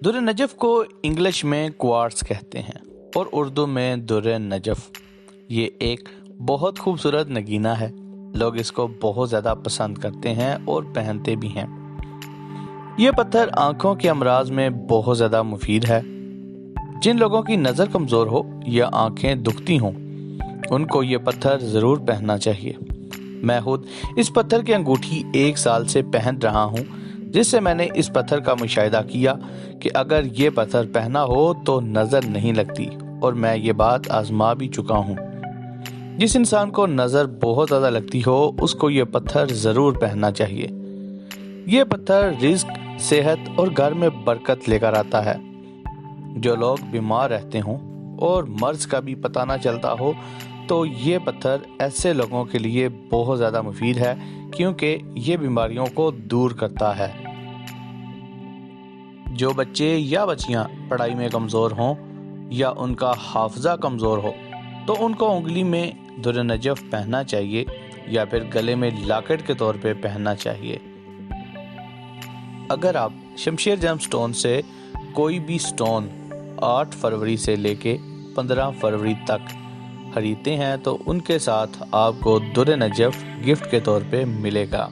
दुर नजफ को इंग्लिश में क्वार्ट्स कहते हैं और उर्दू में दुर नजफ। ये एक बहुत खूबसूरत नगीना है। लोग इसको बहुत ज़्यादा पसंद करते हैं और पहनते भी हैं। ये पत्थर आँखों के अमराज में बहुत ज़्यादा मुफीद है। जिन लोगों की नज़र कमज़ोर हो या आँखें दुखती हों, उनको ये पत्थर ज़रूर पहनना चाहिए। मैं खुद इस पत्थर की अंगूठी 1 साल से पहन रहा हूँ, जिससे मैंने इस पत्थर का मुशाहिदा किया कि अगर ये पत्थर पहना हो तो नज़र नहीं लगती, और मैं ये बात आजमा भी चुका हूँ। जिस इंसान को नज़र बहुत ज़्यादा लगती हो, उसको ये पत्थर ज़रूर पहनना चाहिए। ये पत्थर रिस्क, सेहत और घर में बरकत लेकर आता है। जो लोग बीमार रहते हों और मर्ज का भी पता ना चलता हो, तो ये पत्थर ऐसे लोगों के लिए बहुत ज़्यादा मुफीद है, क्योंकि ये बीमारियों को दूर करता है। जो बच्चे या बच्चियां पढ़ाई में कमज़ोर हों या उनका हाफजा कमज़ोर हो, तो उनको उंगली में दुर नजफ पहनना चाहिए या फिर गले में लॉकेट के तौर पे पहनना चाहिए। अगर आप शमशेर जेम स्टोन से कोई भी स्टोन 8 फरवरी से लेके 15 फरवरी तक खरीदते हैं, तो उनके साथ आपको दुर नजफ गिफ्ट के तौर पे मिलेगा।